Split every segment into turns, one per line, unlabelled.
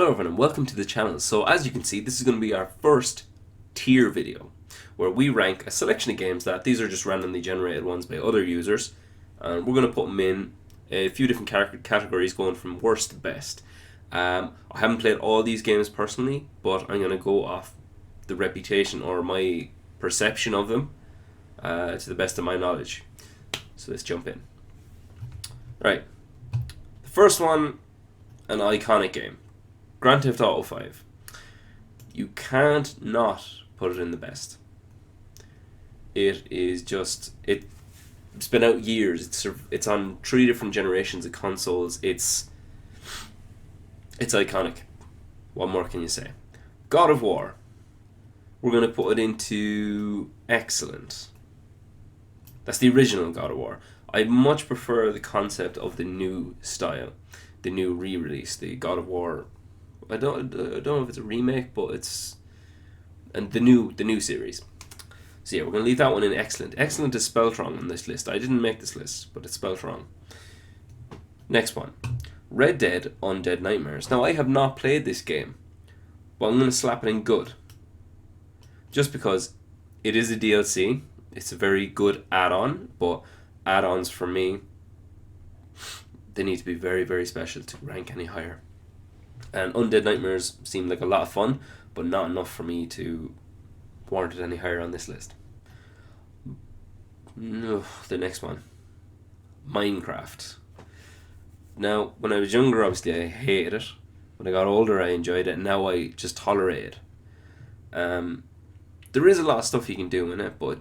Hello everyone and welcome to the channel. So as you can see, this is going to be our first tier video where we rank a selection of games that these are just randomly generated ones by other users, and we're going to put them in a few different categories going from worst to best. I haven't played all these games personally, but I'm going to go off the reputation or my perception of them to the best of my knowledge. So let's jump in. Right, the first one, an iconic game. Grand Theft Auto 5. You can't not put it in the best. It is just, it's been out years. It's on 3 different generations of consoles. It's iconic. What more can you say? God of War. We're going to put it into excellent. That's the original God of War. I much prefer the concept of the new style, the new re-release, the God of War. I don't know if it's a remake, but it's and the new series. So yeah, we're gonna leave that one in excellent. Excellent is spelled wrong on this list. I didn't make this list, but it's spelled wrong. Next one, Red Dead Undead Nightmares. Now I have not played this game, but I'm gonna slap it in good. Just because it is a DLC, it's a very good add-on, but add-ons for me, they need to be very, very special to rank any higher. And Undead Nightmares seemed like a lot of fun, but not enough for me to warrant it any higher on this list. The next one, Minecraft. Now, when I was younger, obviously I hated it. When I got older, I enjoyed it, and now I just tolerate it. There is a lot of stuff you can do in it, but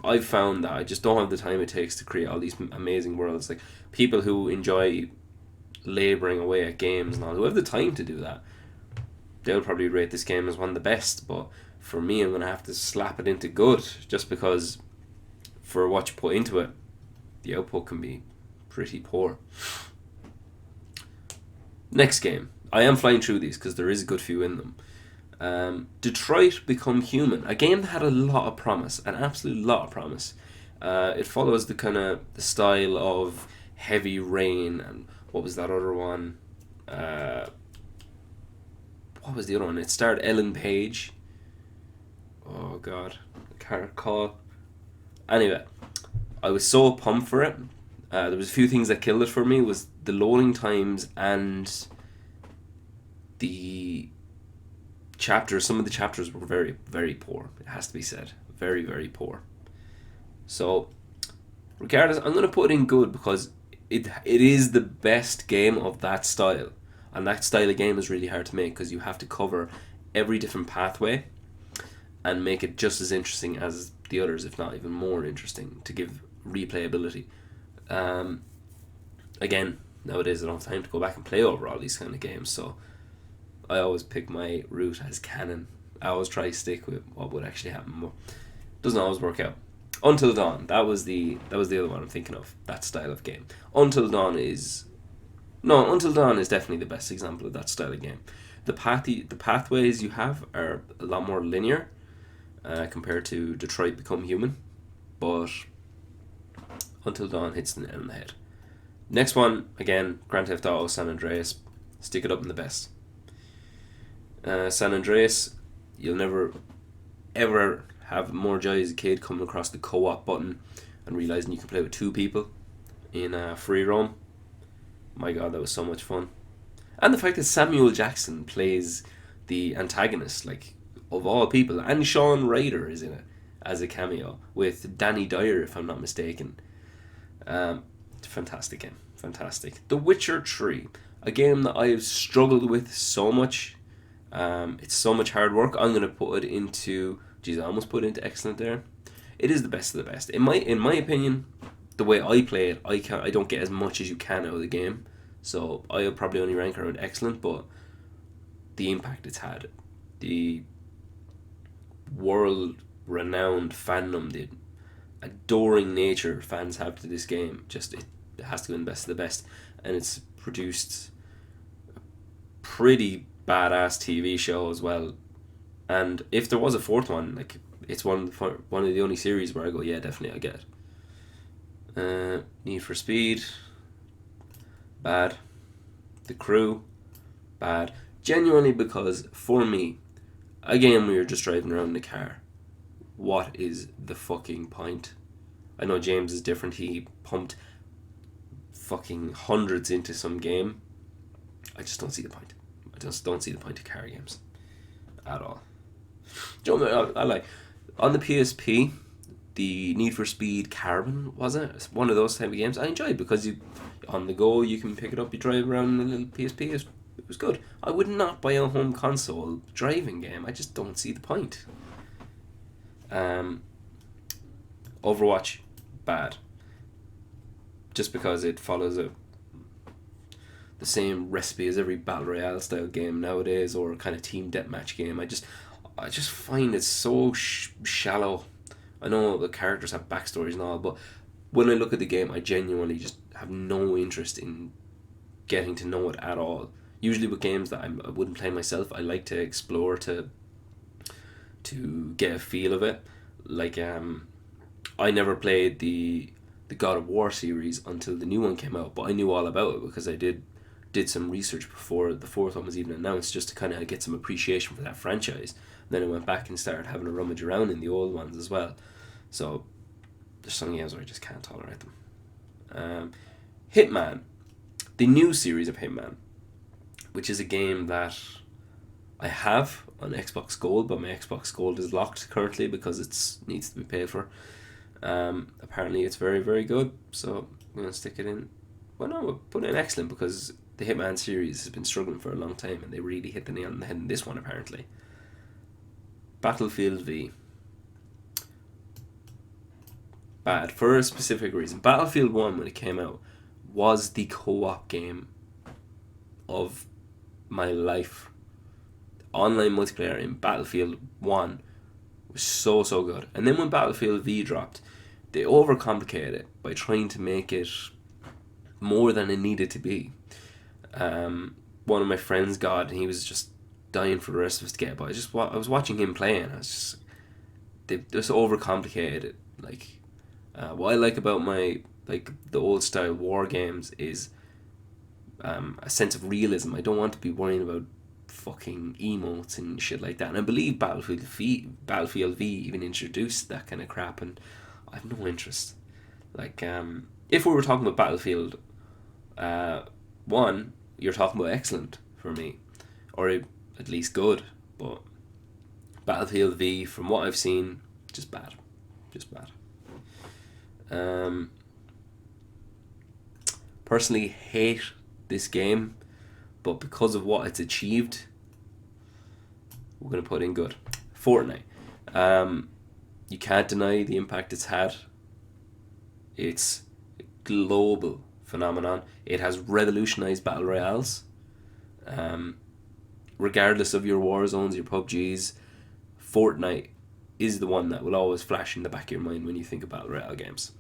I've found that I just don't have the time it takes to create all these amazing worlds. Like, people who enjoy labouring away at games and all, who have the time to do that, they'll probably rate this game as one of the best, but for me, I'm going to have to slap it into good, just because for what you put into it, the output can be pretty poor. Next game. I am flying through these because there is a good few in them. Detroit Become Human, a game that had a lot of promise, an absolute lot of promise. It follows the style of Heavy Rain, and what was that other one? What was the other one? It starred Ellen Page. Oh god, I can't recall. Anyway, I was so pumped for it. There was a few things that killed it for me. Was the loading times and the chapters. Some of the chapters were very, very poor. It has to be said, very, very poor. So, regardless, I'm going to put it in good because it is the best game of that style, and that style of game is really hard to make because you have to cover every different pathway and make it just as interesting as the others, if not even more interesting, to give replayability. Again, nowadays I don't have time to go back and play over all these kind of games, so I always pick my route as canon. I always try to stick with what would actually happen, but it doesn't always work out. Until Dawn, that was the other one I'm thinking of, that style of game. Until Dawn is definitely the best example of that style of game. The pathways you have are a lot more linear compared to Detroit Become Human, but Until Dawn hits the nail on the head. Next one, again, Grand Theft Auto San Andreas. Stick it up in the best. San Andreas, you'll never ever have more joy as a kid coming across the co-op button and realising you can play with 2 people in free roam. My god, that was so much fun. And the fact that Samuel Jackson plays the antagonist, like, of all people, and Shawn Ryder is in it as a cameo with Danny Dyer, if I'm not mistaken. Fantastic game, fantastic. The Witcher 3, a game that I've struggled with so much. It's so much hard work. I'm going to put it into, I almost put it into excellent there. It is the best of the best. In my opinion, the way I play it, I don't get as much as you can out of the game. So I'll probably only rank around excellent, but the impact it's had, the world-renowned fandom, the adoring nature fans have to this game, just it has to be the best of the best. And it's produced a pretty badass TV show as well. And if there was a 4th one, like, it's one of the only series where I go, yeah, definitely I get it. Need for Speed, bad. The Crew, bad. Genuinely, because for me, a game where you're just driving around in a car, what is the fucking point? I know James is different. He pumped fucking hundreds into some game. I just don't see the point. I just don't see the point of car games at all. Do you know what I like? On the PSP, the Need for Speed Carbon, was it? It's one of those type of games. I enjoyed because you, on the go, you can pick it up, you drive around in a little PSP. It was good. I would not buy a home console driving game. I just don't see the point. Overwatch, bad. Just because it follows the same recipe as every battle royale style game nowadays, or kind of team deathmatch game. I just find it so shallow. I know the characters have backstories and all, but when I look at the game, I genuinely just have no interest in getting to know it at all. Usually with games that I wouldn't play myself, I like to explore to get a feel of it. Like I never played the God of War series until the new one came out, but I knew all about it because I did some research before the fourth one was even announced, just to kind of get some appreciation for that franchise. And then I went back and started having a rummage around in the old ones as well. So there's some games where I just can't tolerate them. Hitman, the new series of Hitman, which is a game that I have on Xbox Gold, but my Xbox Gold is locked currently because it needs to be paid for. Apparently it's very, very good, so I'm going to stick it in. Well, no, we'll put it in excellent because the Hitman series has been struggling for a long time and they really hit the nail on the head in this one, apparently. Battlefield V. Bad, for a specific reason. Battlefield 1, when it came out, was the co-op game of my life. Online multiplayer in Battlefield 1 was so, so good. And then when Battlefield V dropped, they overcomplicated it by trying to make it more than it needed to be. One of my friends got it, and he was just dying for the rest of us to get it. But I was watching him playing. They just overcomplicated it. Like, what I like about the old style war games is a sense of realism. I don't want to be worrying about fucking emotes and shit like that. And I believe Battlefield V even introduced that kind of crap, and I have no interest. Like, if we were talking about Battlefield 1, you're talking about excellent for me, or at least good. But Battlefield V, from what I've seen, just bad. Personally hate this game, but because of what it's achieved, we're going to put in good. Fortnite. You can't deny the impact it's had. It's a global phenomenon. It has revolutionized battle royales. Regardless of your war zones, your PUBGs, Fortnite is the one that will always flash in the back of your mind when you think about battle royale games.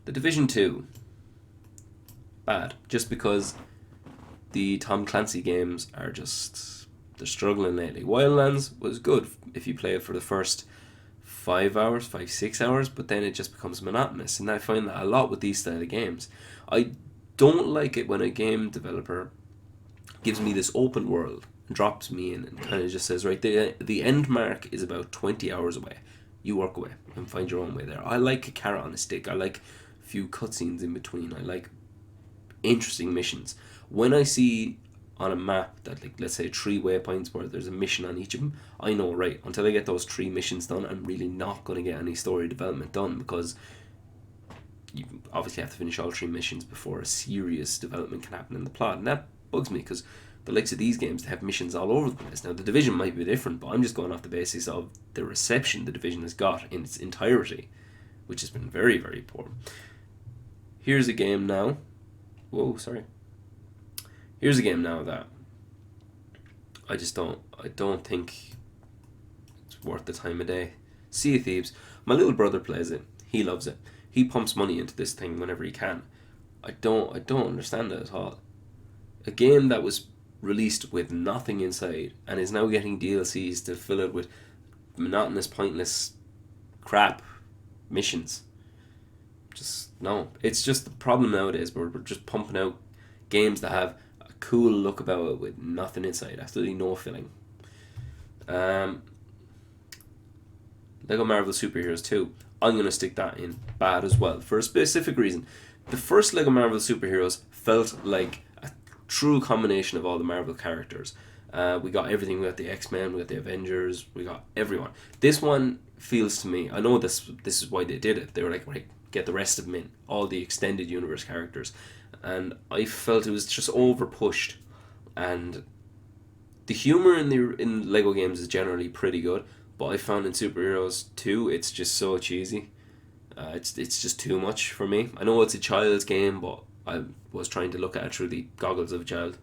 The Division 2. Bad. Just because the Tom Clancy games are they're struggling lately. Wildlands was good if you play it for the first 6 hours, but then it just becomes monotonous, and I find that a lot with these style of games. I don't like it when a game developer gives me this open world and drops me in and kind of just says, right, the end mark is about 20 hours away. You work away and find your own way there. I like a carrot on a stick. I like a few cutscenes in between. I like interesting missions. When I see on a map that, like, let's say 3 waypoints where there's a mission on each of them, I know, right, until I get those 3 missions done, I'm really not going to get any story development done, because you obviously have to finish all 3 missions before a serious development can happen in the plot. And that bugs me, because the likes of these games, they have missions all over the place. Now, The Division might be different, but I'm just going off the basis of the reception The Division has got in its entirety, which has been very, very poor. Here's a game now. Here's a game now that I don't think it's worth the time of day. Sea of Thieves. My little brother plays it. He loves it. He pumps money into this thing whenever he can. I don't understand it at all. A game that was released with nothing inside and is now getting DLCs to fill it with monotonous, pointless crap missions. Just no. It's just the problem nowadays where we're just pumping out games that have a cool look about it with nothing inside, absolutely no filling. Lego Marvel Superheroes 2, I'm going to stick that in bad as well, for a specific reason. The first Lego Marvel Superheroes felt like a true combination of all the Marvel characters. We got everything. We got the X-Men, we got the Avengers, we got everyone. This one feels to me, I know this is why they did it. They were like, right, get the rest of them in, all the extended universe characters. And I felt it was just over pushed. And the humor in Lego games is generally pretty good, but I found in Superheroes 2 it's just so cheesy. It's just too much for me. I know it's a child's game, but I was trying to look at it through the goggles of a child.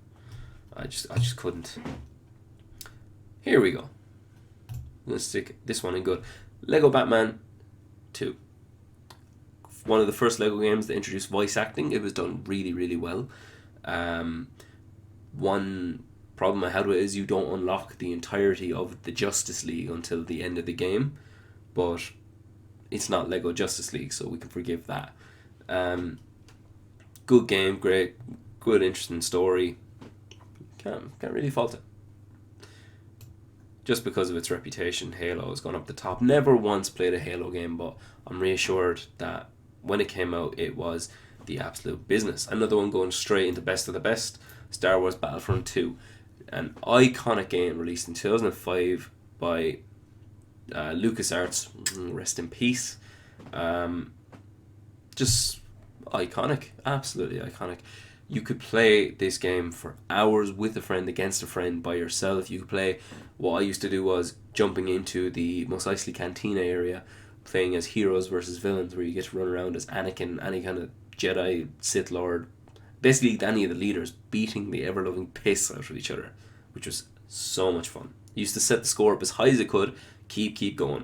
I just couldn't. Here we go. I'm gonna stick this one in good. Lego Batman 2. One of the first Lego games that introduced voice acting. It was done really, really well. One problem I had with it is you don't unlock the entirety of the Justice League until the end of the game, but it's not Lego Justice League, so we can forgive that. Good game, great, good, interesting story. Can't really fault it. Just because of its reputation, Halo has gone up the top. Never once played a Halo game, but I'm reassured that when it came out, it was the absolute business. Another one going straight into best of the best, Star Wars Battlefront 2. An iconic game released in 2005 by LucasArts, rest in peace. Just iconic, absolutely iconic. You could play this game for hours with a friend, against a friend, by yourself. You could play, what I used to do was jumping into the Mos Eisley Cantina area, playing as heroes versus villains, where you get to run around as Anakin, any kind of Jedi, Sith Lord, basically any of the leaders, beating the ever-loving piss out of each other, which was so much fun. You used to set the score up as high as it could, keep going,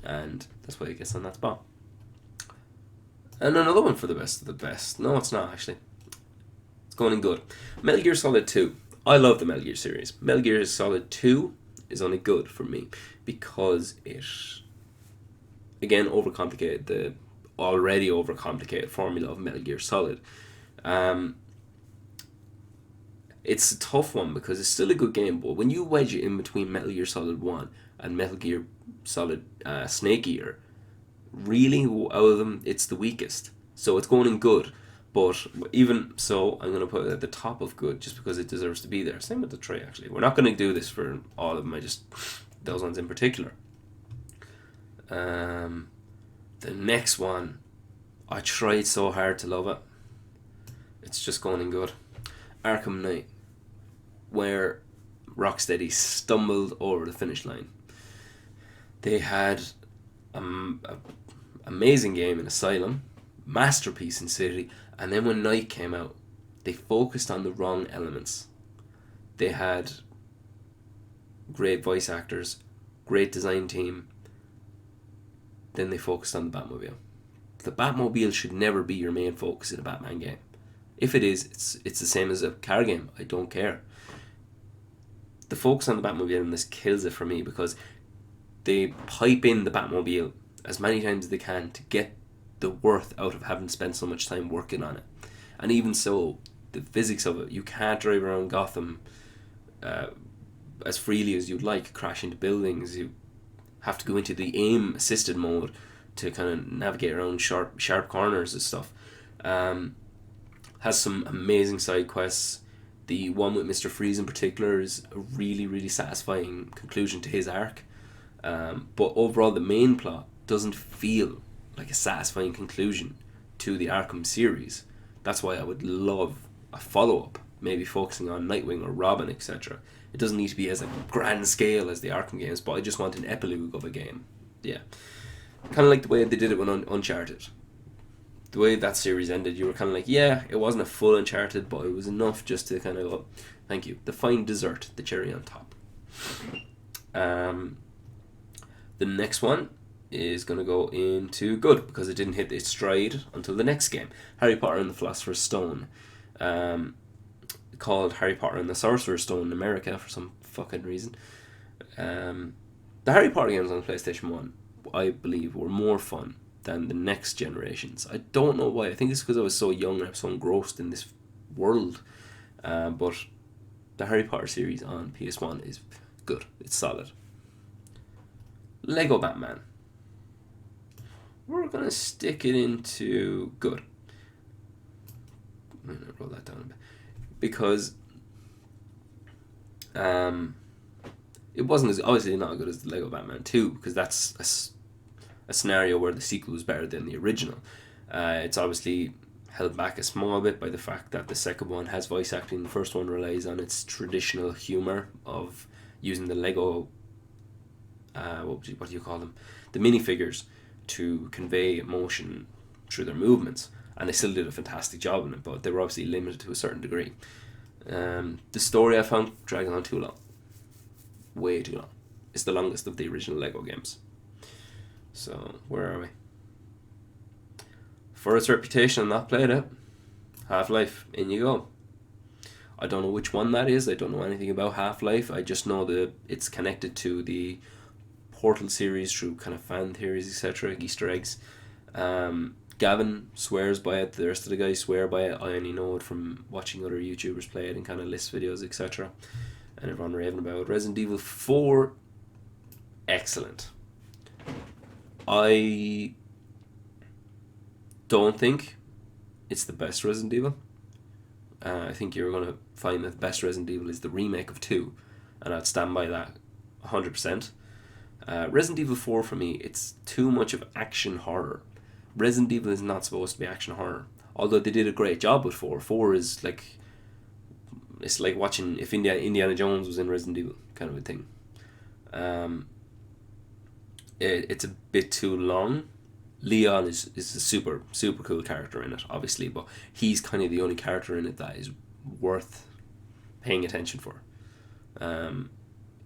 and that's why it gets on that spot. And another one for the best of the best. No, it's not actually. It's going in good. Metal Gear Solid 2. I love the Metal Gear series. Metal Gear Solid 2 is only good for me because it, again, overcomplicated the already overcomplicated formula of Metal Gear Solid. It's a tough one because it's still a good game, but when you wedge it in between Metal Gear Solid 1 and Metal Gear Solid Snake Eater, really, out of them, it's the weakest. So it's going in good, but even so, I'm going to put it at the top of good just because it deserves to be there. Same with the 3, actually. We're not going to do this for all of them, those ones in particular. The next one, I tried so hard to love it. It's just going in good. Arkham Knight, where Rocksteady stumbled over the finish line. They had an amazing game in Asylum, masterpiece in City, and then when Knight came out, they focused on the wrong elements. They had great voice actors, great design team, then they focused on the Batmobile. The Batmobile should never be your main focus in a Batman game. If it is, it's the same as a car game. I don't care. The focus on the Batmobile in this kills it for me because they pipe in the Batmobile as many times as they can to get the worth out of having spent so much time working on it. And even so, the physics of it, you can't drive around Gotham as freely as you'd like, crash into buildings. You have to go into the aim assisted mode to kind of navigate around sharp corners and stuff. Has some amazing side quests. The one with Mr. Freeze in particular is a really, really satisfying conclusion to his arc. But overall, the main plot doesn't feel like a satisfying conclusion to the Arkham series. That's why I would love a follow-up, maybe focusing on Nightwing or Robin, etc. It doesn't need to be as a grand scale as the Arkham games, but I just want an epilogue of a game. Yeah. Kind of like the way they did it with Uncharted. The way that series ended, you were kind of like, yeah, it wasn't a full Uncharted, but it was enough just to kind of go, thank you. The fine dessert, the cherry on top. The next one is going to go into good because it didn't hit its stride until the next game. Harry Potter and the Philosopher's Stone. Called Harry Potter and the Sorcerer's Stone in America for some fucking reason. The Harry Potter games on PlayStation 1, I believe, were more fun than the next generations. I don't know why. I think it's because I was so young and I was so engrossed in this world But the Harry Potter series on PS1 is good. It's solid. Lego Batman. We're going to stick it into good. I'm going to roll that down a bit. Because it wasn't as obviously not as good as the Lego Batman 2, because that's a scenario where the sequel was better than the original. It's obviously held back a small bit by the fact that the second one has voice acting. The first one relies on its traditional humor of using the Lego, what do you call them? The minifigures to convey emotion through their movements. And they still did a fantastic job in it, but they were obviously limited to a certain degree. The story I found dragging on too long. Way too long. It's the longest of the original Lego games. So, where are we? For its reputation, I've not played it. Half-Life, in you go. I don't know which one that is. I don't know anything about Half-Life. I just know that it's connected to the Portal series through kind of fan theories, etc., Easter eggs. Gavin swears by it. The rest of the guys swear by it. I only know it from watching other YouTubers play it and kind of list videos, etc. And everyone raving about it. Resident Evil 4, excellent. I don't think it's the best Resident Evil. I think you're going to find that the best Resident Evil is the remake of 2, and I'd stand by that 100%. Resident Evil 4 for me, it's too much of action horror. Resident Evil is not supposed to be action horror, although they did a great job with 4. 4 is like, it's like watching if Indiana Jones was in Resident Evil kind of a thing. It's a bit too long. Leon is a super cool character in it, obviously, but he's kind of the only character in it that is worth paying attention for.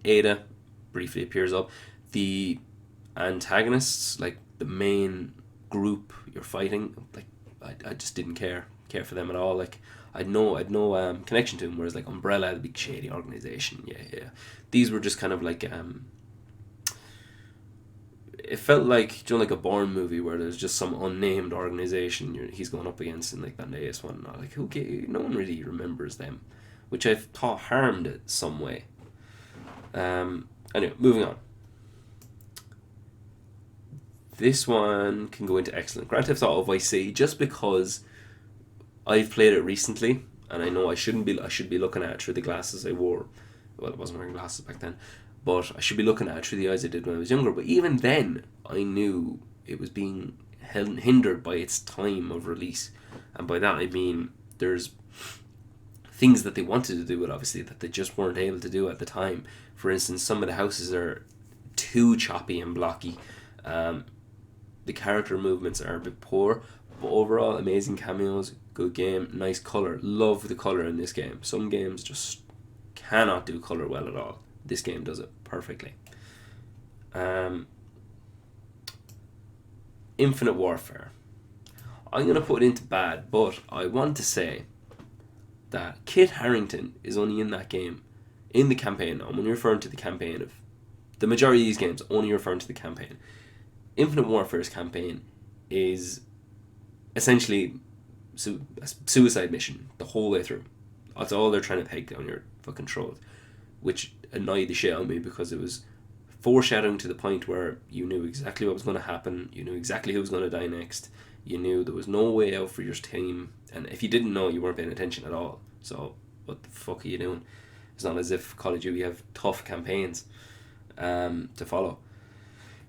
Ada briefly appears up. The antagonists, like the main group you're fighting, like I just didn't care for them at all. Like I'd no connection to them, whereas like Umbrella, the big shady organization, yeah. These were just kind of like it felt like, like a Bourne movie where there's just some unnamed organization he's going up against in like that latest one. Like no one really remembers them, which I thought harmed it some way. Anyway, moving on. This one can go into excellent. Grand Theft Auto Vice City, just because I've played it recently, and I know I should be looking at it through the glasses I wore. Well, I wasn't wearing glasses back then, but I should be looking at it through the eyes I did when I was younger. But even then, I knew it was being hindered by its time of release, and by that I mean there's things that they wanted to do it, obviously, that they just weren't able to do at the time. For instance, some of the houses are too choppy and blocky. The character movements are a bit poor, but overall amazing cameos, good game, nice colour. Love the colour in this game. Some games just cannot do colour well at all. This game does it perfectly. Infinite Warfare. I'm going to put it into bad, but I want to say that Kit Harington is only in that game, in the campaign. I'm only referring to the campaign of the majority of these games, only referring to the campaign. Infinite Warfare's campaign is essentially a suicide mission the whole way through. That's all they're trying to take down your fucking throat, which annoyed the shit out of me because it was foreshadowing to the point where you knew exactly what was going to happen, you knew exactly who was going to die next, you knew there was no way out for your team, and if you didn't know, you weren't paying attention at all. So what the fuck are you doing? It's not as if Call of Duty have tough campaigns to follow.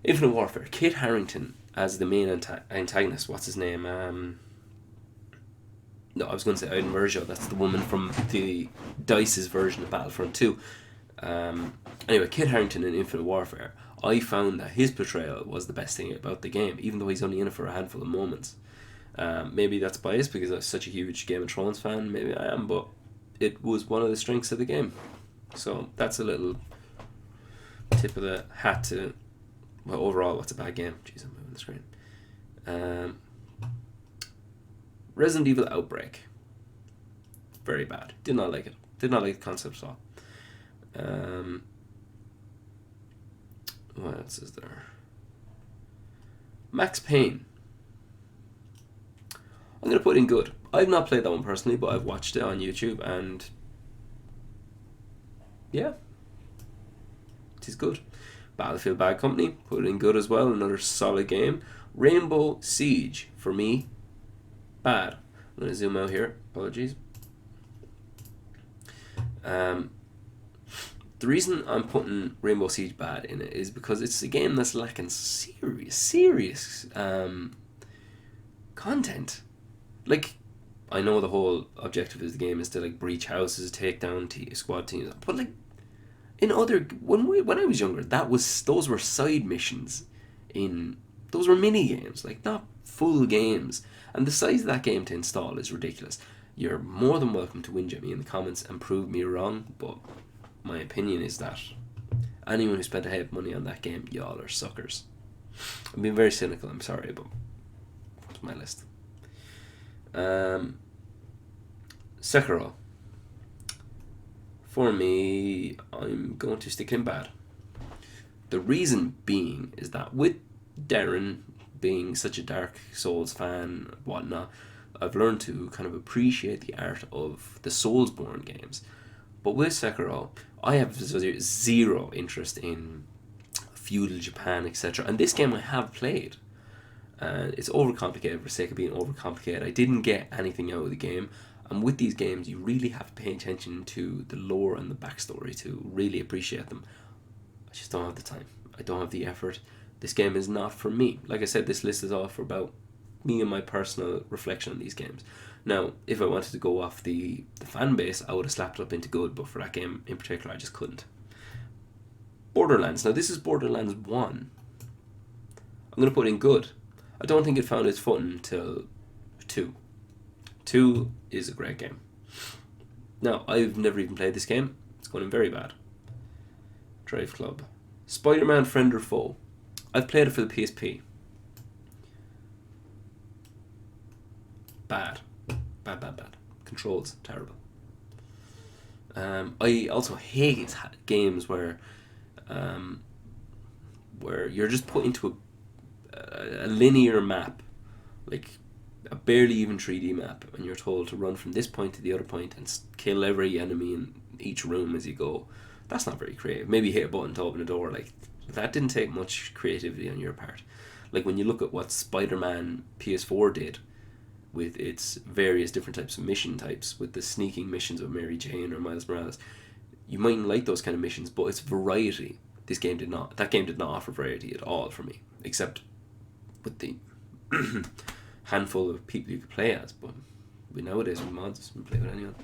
Infinite Warfare, Kit Harington as the main antagonist. What's his name? No, I was going to say Iden Versio. That's the woman from the DICE's version of Battlefront 2. Anyway, Kit Harington in Infinite Warfare, I found that his portrayal was the best thing about the game, even though he's only in it for a handful of moments. Maybe that's biased because I'm such a huge Game of Thrones fan. Maybe I am, but it was one of the strengths of the game. So that's a little tip of the hat to... Well, overall, what's a bad game? Jeez, I'm moving the screen. Resident Evil Outbreak. Very bad. Did not like it. Did not like the concept at all. What else is there? Max Payne. I'm going to put in good. I've not played that one personally, but I've watched it on YouTube, and Yeah, it is good. Battlefield Bad Company, put it in good as well. Another solid game. Rainbow Siege, for me, bad. I'm going to zoom out here. Apologies. The reason I'm putting Rainbow Siege bad in it is because it's a game that's lacking serious content. Like, I know the whole objective of the game is to like breach houses, take down squad teams, but like when I was younger, those were side missions, those were mini games, like not full games. And the size of that game to install is ridiculous. You're more than welcome to whinge at me in the comments and prove me wrong, but my opinion is that anyone who spent a head of money on that game, y'all are suckers. I'm being very cynical, I'm sorry, but that's my list. Sekiro. For me, I'm going to stick in bad. The reason being is that with Darren being such a Dark Souls fan, whatnot, I've learned to kind of appreciate the art of the Soulsborne games. But with Sekiro, I have zero interest in feudal Japan, etc. And this game I have played. It's overcomplicated for the sake of being overcomplicated. I didn't get anything out of the game. And with these games, you really have to pay attention to the lore and the backstory to really appreciate them. I just don't have the time. I don't have the effort. This game is not for me. Like I said, this list is all for about me and my personal reflection on these games. Now, if I wanted to go off the fan base, I would have slapped up into good, but for that game in particular, I just couldn't. Borderlands. Now, this is Borderlands 1. I'm going to put in good. I don't think it found its footing until 2. 2 is a great game. Now, I've never even played this game. It's going in very bad. Drive Club. Spider-Man Friend or Foe. I've played it for the PSP. Bad. Bad. Controls, terrible. I also hate games where you're just put into a linear map, like a barely even 3D map, and you're told to run from this point to the other point and kill every enemy in each room as you go. That's not very creative. Maybe hit a button to open a door. Like, that didn't take much creativity on your part. Like, when you look at what Spider-Man PS4 did with its various different types of mission types, with the sneaking missions of Mary Jane or Miles Morales, you mightn't like those kind of missions, but it's variety. This game did not. That game did not offer variety at all for me, except with the handful of people you could play as. But nowadays with mods, we play with anyone.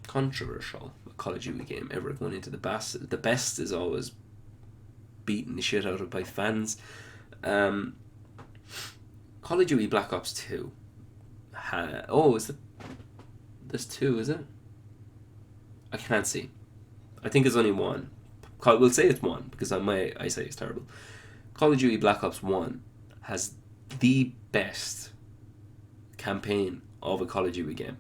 Controversial. A Call of Duty game ever going into the best. The best is always beaten the shit out of by fans. Call of Duty Black Ops 2. Is it? There's 2, is it? I can't see. I think it's only 1. We'll say it's 1 because my eyesight is terrible. Call of Duty Black Ops 1 has the best campaign of a Call of Duty game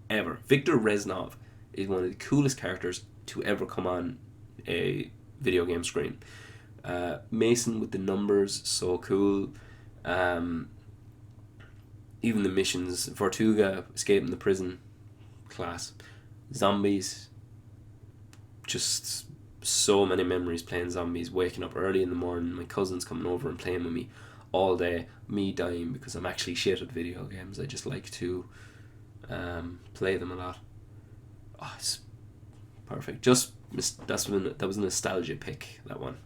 ever. Viktor Reznov is one of the coolest characters to ever come on a video game screen. Mason with the numbers, so cool. Even the missions, Vortuga escaping the prison, class. Zombies, just so many memories playing zombies, waking up early in the morning, my cousins coming over and playing with me all day, me dying because I'm actually shit at video games. I just like to play them a lot. Oh, it's perfect. That was a nostalgia pick, that one.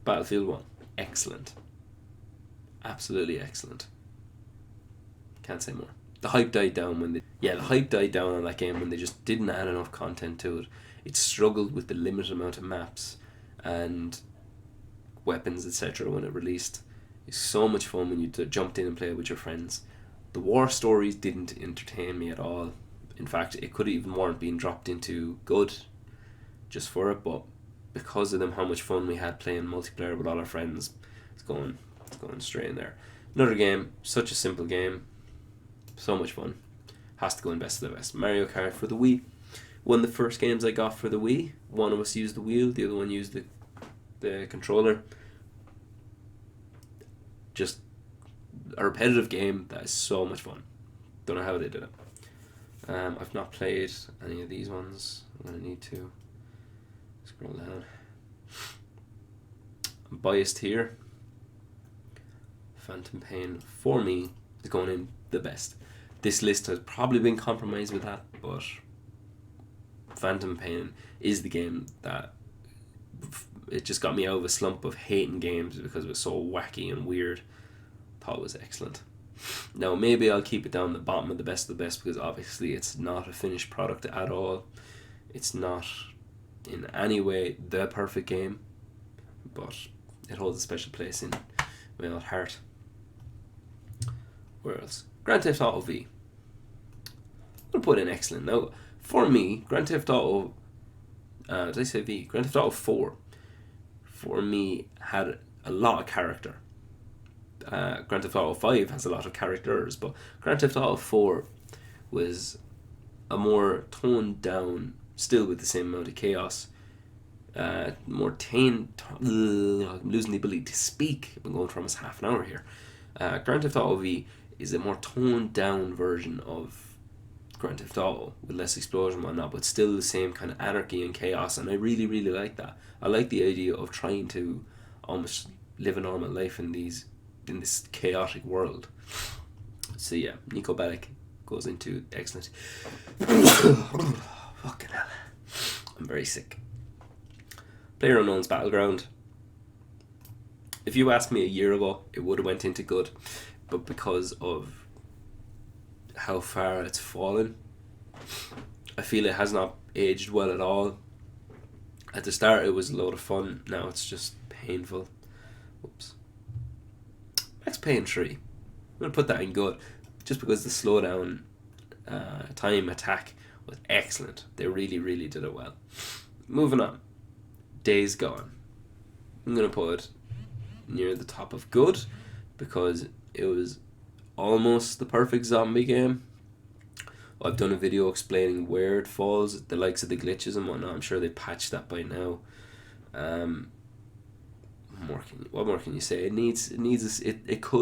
Battlefield 1, excellent, absolutely excellent. Can't say more. The hype died down on that game when they just didn't add enough content to it. It struggled with the limited amount of maps and weapons, etc. when it released. It's so much fun when you jumped in and played with your friends. The war stories didn't entertain me at all. In fact, it could even warrant being dropped into good just for it, but because of them, how much fun we had playing multiplayer with all our friends, it's going straight in there. Another game, such a simple game, so much fun. Has to go in best of the best. Mario Kart for the Wii. One of the first games I got for the Wii. One of us used the wheel, the other one used the controller. Just a repetitive game that is so much fun. Don't know how they did it. I've not played any of these ones. I'm going to need to scroll down. I'm biased here. Phantom Pain, for me, is going in the best. This list has probably been compromised with that, but Phantom Pain is the game that it just got me out of a slump of hating games because it was so wacky and weird. Thought it was excellent. Now maybe I'll keep it down the bottom of the best because obviously it's not a finished product at all. It's not in any way the perfect game, but it holds a special place in my old heart. Where else? Grand Theft Auto V. I'm going to put in excellent. Now, for me, Grand Theft Auto... did I say V? Grand Theft Auto 4, for me, had a lot of character. Grand Theft Auto 5 has a lot of characters, but Grand Theft Auto 4 was a more toned down, still with the same amount of chaos, more I'm losing the ability to speak. I've been going for almost half an hour here. Grand Theft Auto V is a more toned down version of Grand Theft Auto with less explosion and whatnot, but still the same kind of anarchy and chaos, and I really, really like that. I like the idea of trying to almost live a normal life in this chaotic world. So yeah, Niko Bellic goes into excellent. Fucking hell. I'm very sick. PlayerUnknown's Battleground. If you asked me a year ago, it would have went into good, but because of how far it's fallen, I feel it has not aged well at all. At the start it was a load of fun, now it's just painful. Whoops. Max Payne 3. I'm going to put that in good, just because the slowdown time attack was excellent. They really, really did it well. Moving on. Days Gone. I'm going to put it near the top of good, because it was almost the perfect zombie game. I've done a video explaining where it falls, the likes of the glitches and whatnot. I'm sure they patched that by now. What more can you say? It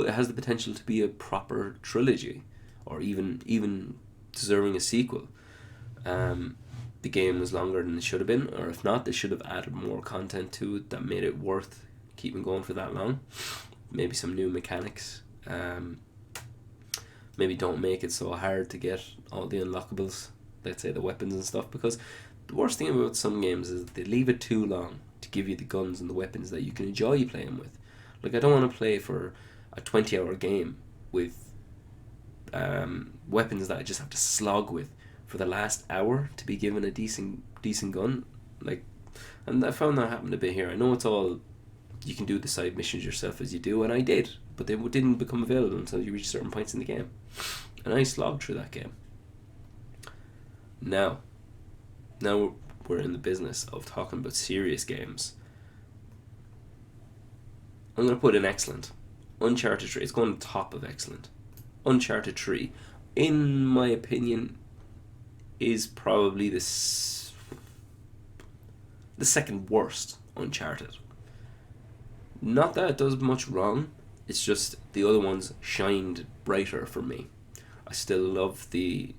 has the potential to be a proper trilogy, or even deserving a sequel. The game was longer than it should have been, or if not, they should have added more content to it that made it worth keeping going for that long. Maybe some new mechanics. Maybe don't make it so hard to get all the unlockables, let's say the weapons and stuff, because the worst thing about some games is that they leave it too long to give you the guns and the weapons that you can enjoy playing with. Like, I don't want to play for a 20-hour game with weapons that I just have to slog with for the last hour to be given a decent gun. Like, and I found that happened a bit here. I know it's all, you can do the side missions yourself as you do, and I did, but they didn't become available until you reach certain points in the game, and I slogged through that game. Now we're in the business of talking about serious games. I'm going to put in excellent. Uncharted 3. It's going on top of excellent. Uncharted 3, in my opinion, is probably the second worst Uncharted. Not that it does much wrong, it's just the other ones shined brighter for me. I still love the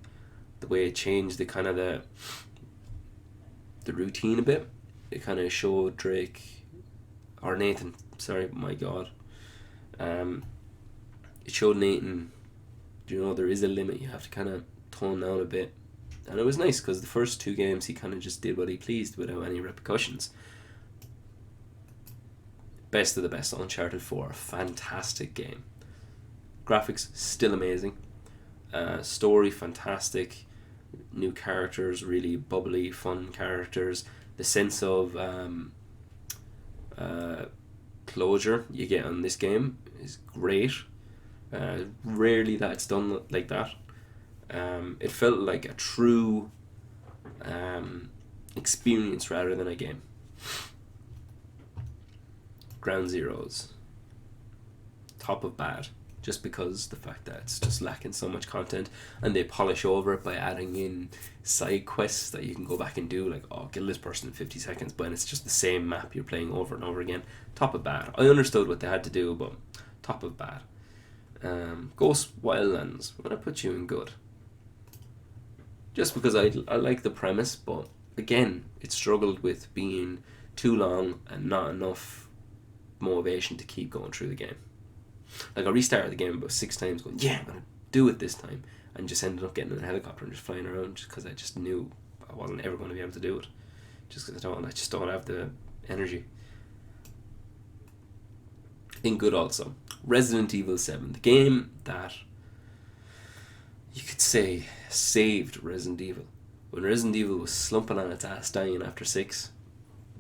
way it changed the kind of the routine a bit. It kind of showed Nathan, sorry, my god. It showed Nathan, there is a limit, you have to kind of tone down a bit. And it was nice, because the first two games he kind of just did what he pleased without any repercussions. Best of the best, Uncharted 4, fantastic game. Graphics, still amazing. Story, fantastic. New characters, really bubbly, fun characters. The sense of closure you get on this game is great. Rarely that's done like that. It felt like a true experience rather than a game. Ground Zeroes, top of bad, just because the fact that it's just lacking so much content, and they polish over it by adding in side quests that you can go back and do, like, kill this person in 50 seconds, but it's just the same map you're playing over and over again. Top of bad. I understood what they had to do, but top of bad. Ghost Wildlands. I'm going to put you in good. Just because I like the premise, but again, it struggled with being too long and not enough motivation to keep going through the game. Like, I restarted the game about 6 times going, yeah, I'm going to do it this time, and just ended up getting in a helicopter and just flying around just because I just knew I wasn't ever going to be able to do it. Just because I just don't have the energy. In good also, Resident Evil 7, the game that you could say saved Resident Evil. When Resident Evil was slumping on its ass dying after 6,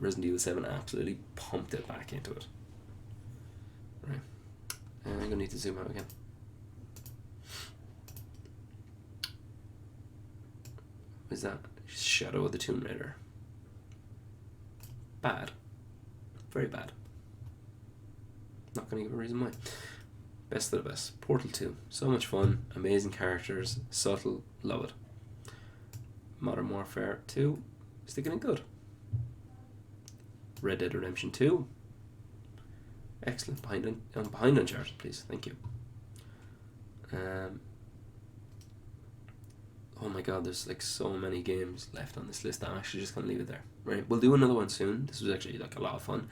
Resident Evil 7 absolutely pumped it back into it. Right. I'm going to need to zoom out again. What is that? Shadow of the Tomb Raider. Bad. Very bad. Not going to give a reason why. Best of the best. Portal 2. So much fun. Amazing characters. Subtle. Love it. Modern Warfare 2. Sticking it good. Red Dead Redemption 2. Excellent. Behind Uncharted, please. Thank you. Oh my god, there's like so many games left on this list. I'm actually just going to leave it there. Right, we'll do another one soon. This was actually like a lot of fun.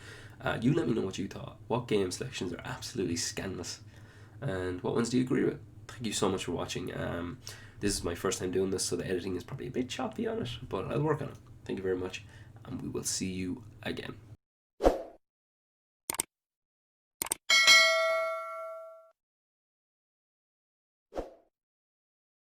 You let me know what you thought. What game selections are absolutely scandalous? And what ones do you agree with? Thank you so much for watching. This is my first time doing this, so the editing is probably a bit choppy on it, but I'll work on it. Thank you very much, and we will see you again.